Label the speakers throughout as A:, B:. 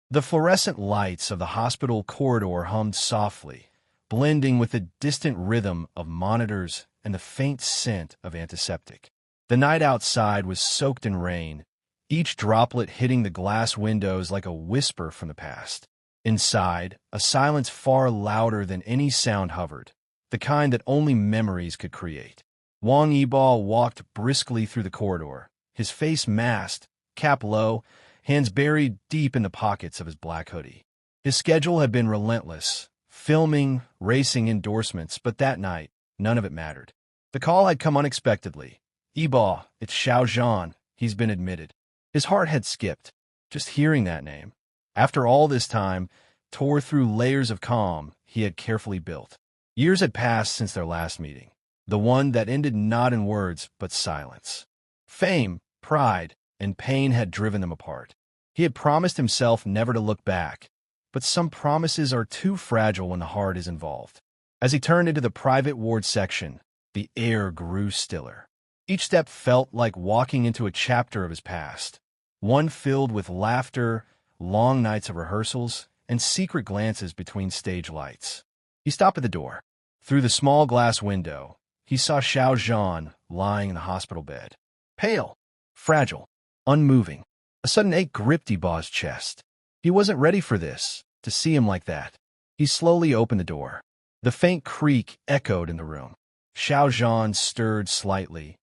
A: The fluorescent lights of the hospital corridor hummed softly, blending with the distant rhythm of monitors and the faint scent of antiseptic. The night outside was soaked in rain, each droplet hitting the glass windows like a whisper from the past. Inside, a silence far louder than any sound hovered, the kind that only memories could create. Wang Yibo walked briskly through the corridor, his face masked, cap low, hands buried deep in the pockets of his black hoodie. His schedule had been relentless, filming, racing endorsements, but that night, none of it mattered. The call had come unexpectedly. "Yibo, it's Xiao Zhan. He's been admitted." His heart had skipped, just hearing that name. After all this time, tore through layers of calm he had carefully built. Years had passed since their last meeting, the one that ended not in words but silence. Fame, pride, and pain had driven them apart. He had promised himself never to look back, but some promises are too fragile when the heart is involved. As he turned into the private ward section, the air grew stiller. Each step felt like walking into a chapter of his past, one filled with laughter, long nights of rehearsals, and secret glances between stage lights. He stopped at the door. Through the small glass window, he saw Xiao Zhan lying in the hospital bed. Pale, fragile, unmoving. A sudden ache gripped Yibo's chest. He wasn't ready for this, to see him like that. He slowly opened the door. The faint creak echoed in the room. Xiao Zhan stirred slightly,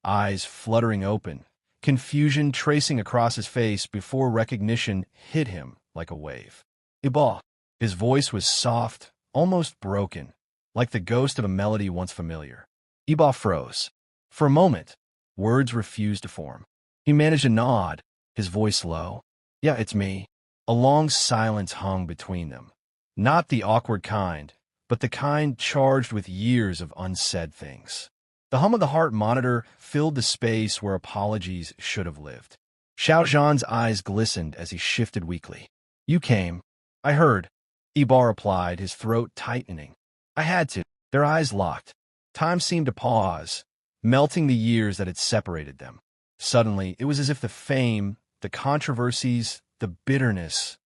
A: eyes fluttering open, confusion tracing across his face before recognition hit him like a wave. "Yibo." His voice was soft, almost broken, like the ghost of a melody once familiar. Yibo froze. For a moment, words refused to form. He managed a nod, his voice low. "Yeah, it's me." A long silence hung between them. Not the awkward kind, but the kind charged with years of unsaid things. The hum of the heart monitor filled the space where apologies should have lived. Xiao Zhan's eyes glistened as he shifted weakly. "You came. I heard," Yibo replied, his throat tightening. "I had to." Their eyes locked. Time seemed to pause, melting the years that had separated them. Suddenly, it was as if the fame, the controversies, the bitterness,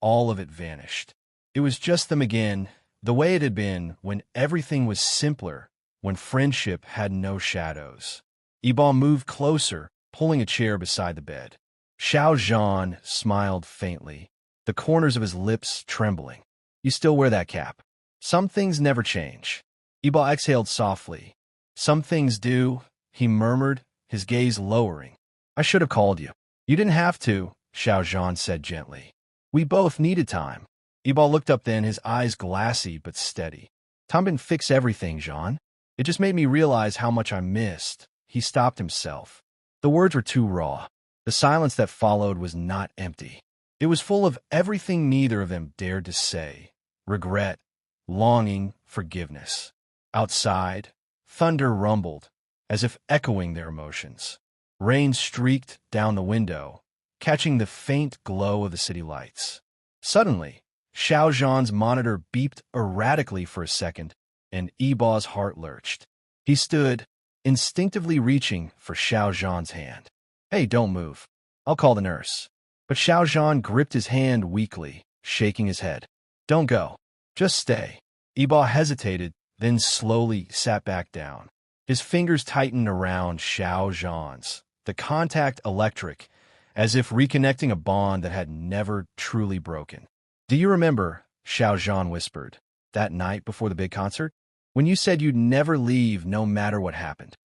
A: all of it vanished. It was just them again, the way it had been when everything was simpler, when friendship had no shadows. Yibo moved closer, pulling a chair beside the bed. Xiao Zhan smiled faintly, the corners of his lips trembling. "You still wear that cap." "Some things never change." Yibo exhaled softly. "Some things do," he murmured, his gaze lowering. "I should have called you." "You didn't have to," Xiao Zhan said gently. "We both needed time." Yibo looked up then, his eyes glassy but steady. "Time didn't fix everything, Zhan. It just made me realize how much I missed." He stopped himself. The words were too raw. The silence that followed was not empty. It was full of everything neither of them dared to say. Regret, longing, forgiveness. Outside, thunder rumbled, as if echoing their emotions. Rain streaked down the window, catching the faint glow of the city lights. Suddenly, Xiao Zhan's monitor beeped erratically for a second, and Yibo's heart lurched. He stood, instinctively reaching for Xiao Zhan's hand. "Hey, don't move. I'll call the nurse." But Xiao Zhan gripped his hand weakly, shaking his head. "Don't go. Just stay." Yibo hesitated, then slowly sat back down. His fingers tightened around Xiao Zhan's, the contact electric, as if reconnecting a bond that had never truly broken. "Do you remember," Xiao Zhan whispered, "that night before the big concert? When you said you'd never leave no matter what happened?"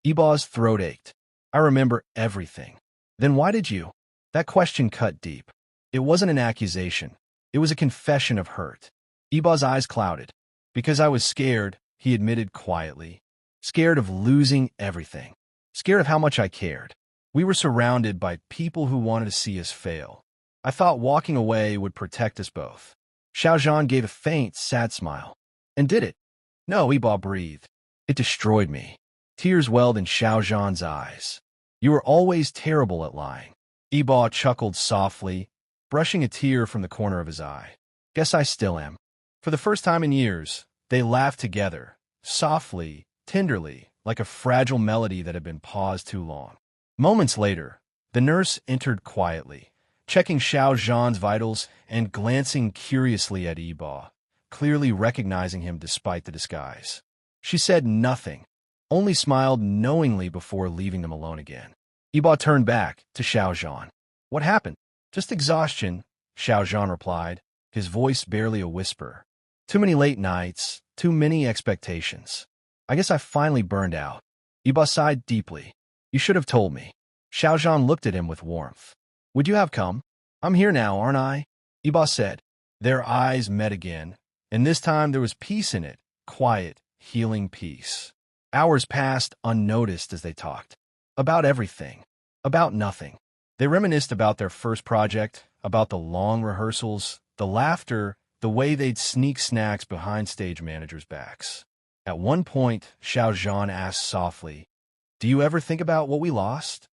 A: Yibo's throat ached. "I remember everything." "Then why did you?" That question cut deep. It wasn't an accusation. It was a confession of hurt. Yibo's eyes clouded. "Because I was scared," he admitted quietly. "Scared of losing everything. Scared of how much I cared. We were surrounded by people who wanted to see us fail. I thought walking away would protect us both." Xiao Zhan gave a faint, sad smile. "And did it?" "No," Yibo breathed. "It destroyed me." Tears welled in Xiao Zhan's eyes. "You were always terrible at lying." Yibo chuckled softly, brushing a tear from the corner of his eye. "Guess I still am." For the first time in years, they laughed together, softly, tenderly, like a fragile melody that had been paused too long. Moments later, the nurse entered quietly, checking Xiao Zhan's vitals and glancing curiously at Yibo, clearly recognizing him despite the disguise. She said nothing, only smiled knowingly before leaving them alone again. Yibo turned back to Xiao Zhan. "What happened?" "Just exhaustion," Xiao Zhan replied, his voice barely a whisper. "Too many late nights, too many expectations. I guess I finally burned out." Yibo sighed deeply. "You should have told me." Xiao Zhan looked at him with warmth. "Would you have come?" "I'm here now, aren't I?" Yibo said. Their eyes met again, and this time there was peace in it, quiet, healing peace. Hours passed unnoticed as they talked. About everything. About nothing. They reminisced about their first project, about the long rehearsals, the laughter, the way they'd sneak snacks behind stage managers' backs. At one point, Xiao Zhan asked softly, "Do you ever think about what we lost?"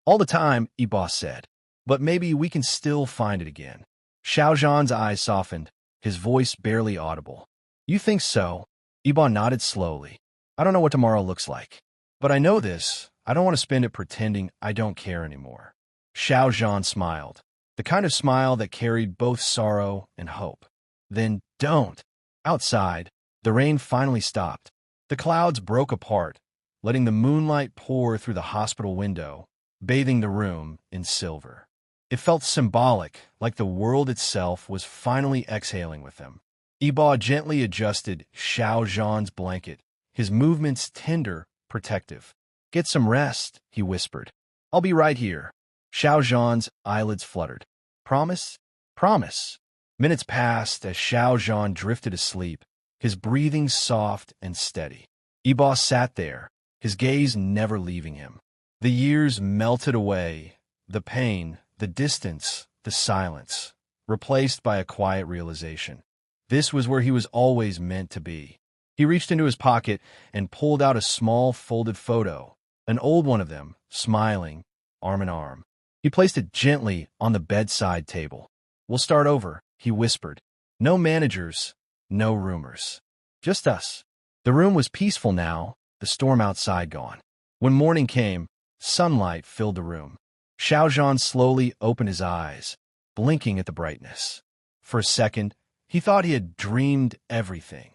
A: "All the time," Yibo said. "But maybe we can still find it again." Xiao Zhan's eyes softened, his voice barely audible. "You think so?" Yibo nodded slowly. "I don't know what tomorrow looks like. But I know this. I don't want to spend it pretending I don't care anymore." Xiao Zhan smiled, the kind of smile that carried both sorrow and hope. "Then don't." Outside, the rain finally stopped. The clouds broke apart, letting the moonlight pour through the hospital window, bathing the room in silver. It felt symbolic, like the world itself was finally exhaling with them. Yibo gently adjusted Xiao Zhan's blanket, his movements tender, protective. "Get some rest," he whispered. "I'll be right here." Xiao Zhan's eyelids fluttered. "Promise?" "Promise." Minutes passed as Xiao Zhan drifted asleep, his breathing soft and steady. Yibo sat there, his gaze never leaving him. The years melted away, the pain, the distance, the silence, replaced by a quiet realization. This was where he was always meant to be. He reached into his pocket and pulled out a small folded photo, an old one of them, smiling, arm in arm. He placed it gently on the bedside table. "We'll start over," he whispered. "No managers, no rumors. Just us." The room was peaceful now, the storm outside gone. When morning came, sunlight filled the room. Xiao Zhan slowly opened his eyes, blinking at the brightness. For a second, he thought he had dreamed everything,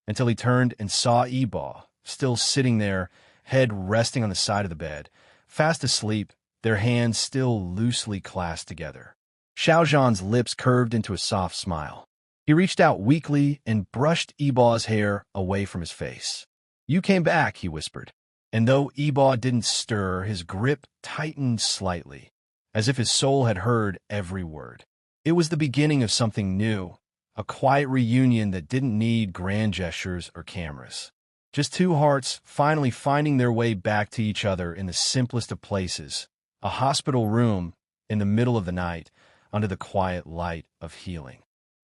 A: until he turned and saw Yibo, still sitting there, head resting on the side of the bed, fast asleep, their hands still loosely clasped together. Xiao Zhan's lips curved into a soft smile. He reached out weakly and brushed Yibo's hair away from his face. "You came back," he whispered. And though Yibo didn't stir, his grip tightened slightly, as if his soul had heard every word. It was the beginning of something new, a quiet reunion that didn't need grand gestures or cameras. Just two hearts finally finding their way back to each other in the simplest of places, a hospital room in the middle of the night under the quiet light of healing.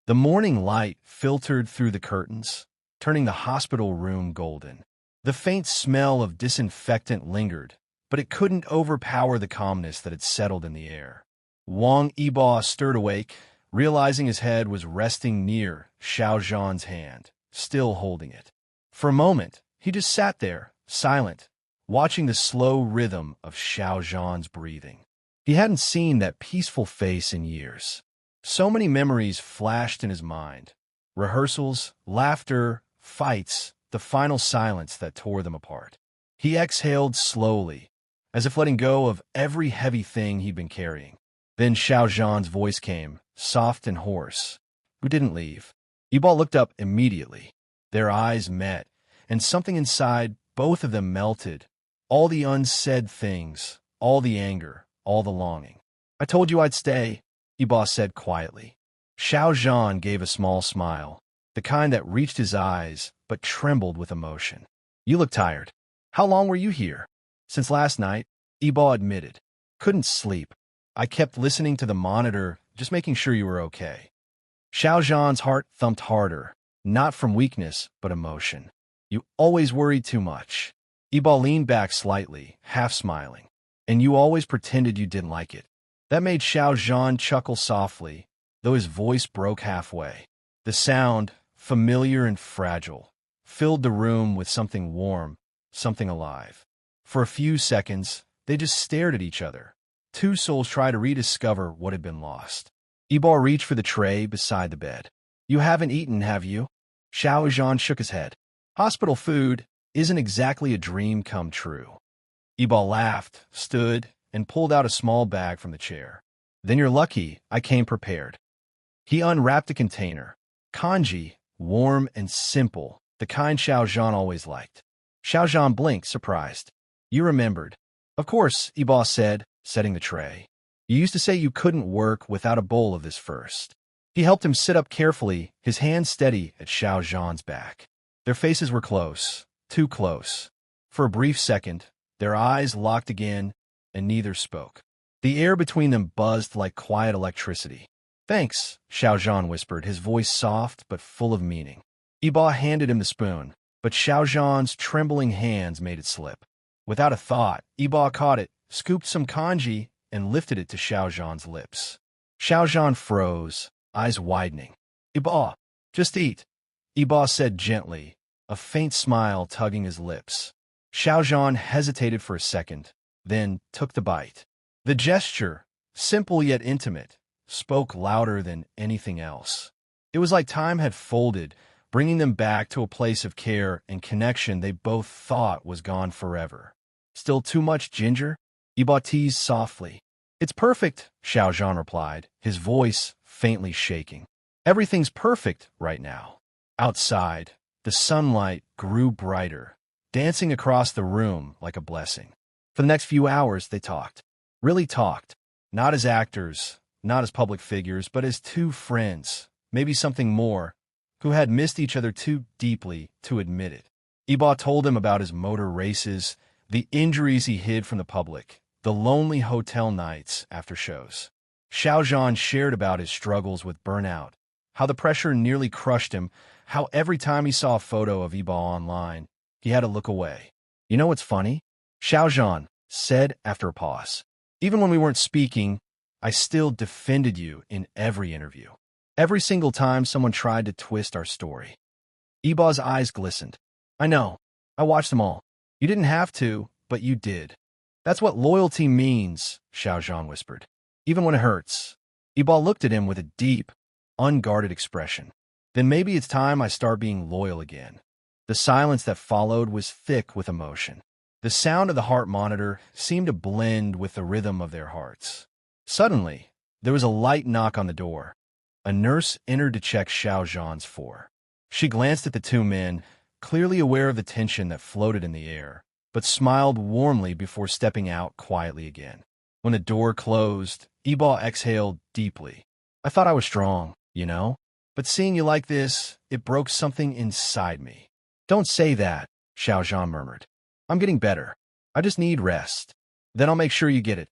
A: The morning light filtered through the curtains, turning the hospital room golden. The faint smell of disinfectant lingered, but it couldn't overpower the calmness that had settled in the air. Wang Yibo stirred awake, realizing his head was resting near Xiao Zhan's hand, still holding it. For a moment, he just sat there, silent, watching the slow rhythm of Xiao Zhan's breathing. He hadn't seen that peaceful face in years. So many memories flashed in his mind. Rehearsals, laughter, fights, the final silence that tore them apart. He exhaled slowly, as if letting go of every heavy thing he'd been carrying. Then Xiao Zhan's voice came, soft and hoarse. "We didn't leave." Yibo looked up immediately. Their eyes met, and something inside both of them melted. All the unsaid things, all the anger, all the longing. "I told you I'd stay," Yibo said quietly. Xiao Zhan gave a small smile, the kind that reached his eyes but trembled with emotion. "You look tired. How long were you here?" "Since last night," Yibo admitted. "Couldn't sleep. I kept listening to the monitor, just making sure you were okay." Xiao Zhan's heart thumped harder, not from weakness, but emotion. "You always worried too much." Yibo leaned back slightly, half smiling. "And you always pretended you didn't like it." That made Xiao Zhan chuckle softly, though his voice broke halfway. The sound, familiar and fragile, filled the room with something warm, something alive. For a few seconds, they just stared at each other, Two souls try to rediscover what had been lost. Yibo reached for the tray beside the bed. You haven't eaten, have you? Xiao Zhan shook his head. Hospital food isn't exactly a dream come true. Yibo laughed, stood, and pulled out a small bag from the chair. Then you're lucky I came prepared. He unwrapped a container. Kanji, warm and simple, the kind Xiao Zhan always liked. Xiao Zhan blinked, surprised. You remembered. Of course, Yibo said, setting the tray. You used to say you couldn't work without a bowl of this first. He helped him sit up carefully, his hand steady at Xiao Zhan's back. Their faces were close, too close. For a brief second, their eyes locked again, and neither spoke. The air between them buzzed like quiet electricity. Thanks, Xiao Zhan whispered, his voice soft but full of meaning. Yibo handed him the spoon, but Xiao Zhan's trembling hands made it slip. Without a thought, Yibo caught it, scooped some kanji, and lifted it to Xiao Zhan's lips. Xiao Zhan froze, eyes widening. Yibo, just eat, Yibo said gently, a faint smile tugging his lips. Xiao Zhan hesitated for a second, then took the bite. The gesture, simple yet intimate, spoke louder than anything else. It was like time had folded, bringing them back to a place of care and connection they both thought was gone forever. Still too much ginger? Yibo teased softly. It's perfect, Xiao Zhan replied, his voice faintly shaking. Everything's perfect right now. Outside, the sunlight grew brighter, dancing across the room like a blessing. For the next few hours, they talked. Really talked. Not as actors, not as public figures, but as two friends, maybe something more, who had missed each other too deeply to admit it. Yibo told him about his motor races, the injuries he hid from the public, the lonely hotel nights after shows. Xiao Zhan shared about his struggles with burnout, how the pressure nearly crushed him, how every time he saw a photo of Yibo online, he had to look away. You know what's funny? Xiao Zhan said after a pause. Even when we weren't speaking, I still defended you in every interview. Every single time someone tried to twist our story. Yibo's eyes glistened. I know. I watched them all. You didn't have to, but you did. That's what loyalty means, Xiao Zhan whispered. Even when it hurts. Yibo looked at him with a deep, unguarded expression. Then maybe it's time I start being loyal again. The silence that followed was thick with emotion. The sound of the heart monitor seemed to blend with the rhythm of their hearts. Suddenly, there was a light knock on the door. A nurse entered to check Xiao Zhan's for. She glanced at the two men, clearly aware of the tension that floated in the air, but smiled warmly before stepping out quietly again. When the door closed, Yibo exhaled deeply. I thought I was strong, you know? But seeing you like this, it broke something inside me. Don't say that, Xiao Zhan murmured. I'm getting better. I just need rest. Then I'll make sure you get it.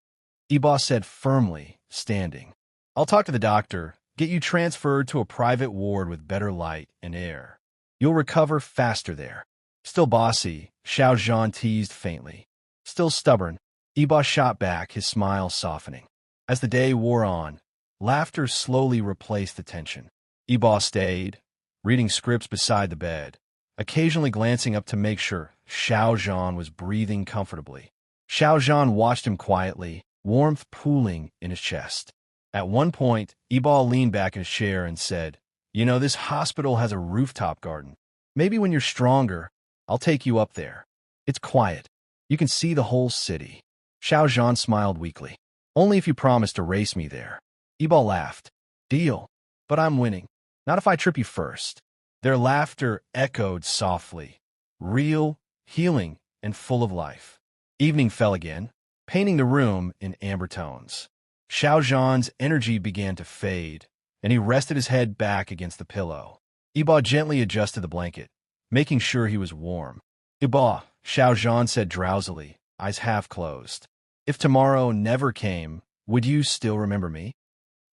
A: Yibo said firmly, standing. I'll talk to the doctor, get you transferred to a private ward with better light and air. You'll recover faster there. Still bossy, Xiao Zhan teased faintly. Still stubborn, Yibo shot back, his smile softening. As the day wore on, laughter slowly replaced the tension. Yibo stayed, reading scripts beside the bed, occasionally glancing up to make sure Xiao Zhan was breathing comfortably. Xiao Zhan watched him quietly, warmth pooling in his chest. At one point, Yibo leaned back in his chair and said, You know, this hospital has a rooftop garden. Maybe when you're stronger, I'll take you up there. It's quiet. You can see the whole city. Xiao Zhan smiled weakly. Only if you promise to race me there. Yibo laughed. Deal. But I'm winning. Not if I trip you first. Their laughter echoed softly, real, healing, and full of life. Evening fell again, painting the room in amber tones. Xiao Zhan's energy began to fade, and he rested his head back against the pillow. Yibo gently adjusted the blanket, making sure he was warm. Yibo, Xiao Zhan said drowsily, eyes half closed. If tomorrow never came, would you still remember me?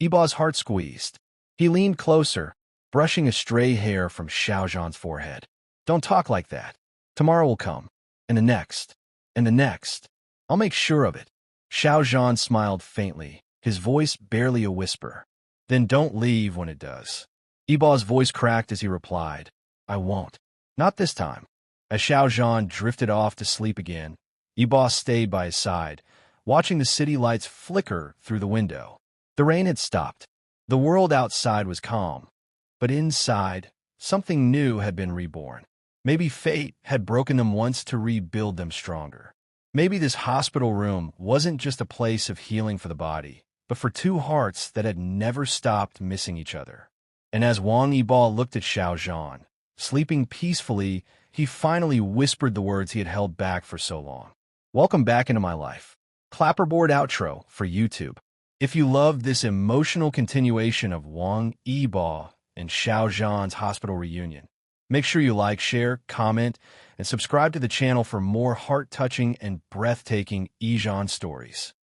A: Yibo's heart squeezed. He leaned closer, brushing a stray hair from Xiao Zhan's forehead. Don't talk like that. Tomorrow will come, and the next, and the next. I'll make sure of it. Xiao Zhan smiled faintly, his voice barely a whisper. Then don't leave when it does. Yibo's voice cracked as he replied, I won't. Not this time. As Xiao Zhan drifted off to sleep again, Yibo stayed by his side, watching the city lights flicker through the window. The rain had stopped. The world outside was calm. But inside, something new had been reborn. Maybe fate had broken them once to rebuild them stronger. Maybe this hospital room wasn't just a place of healing for the body, but for two hearts that had never stopped missing each other. And as Wang Yibo looked at Xiao Zhan, sleeping peacefully, he finally whispered the words he had held back for so long. Welcome back into my life. Clapperboard outro for YouTube. If you loved this emotional continuation of Wang Yibo and Xiao Zhan's hospital reunion, make sure you like, share, comment, and subscribe to the channel for more heart-touching and breathtaking Yizhan stories.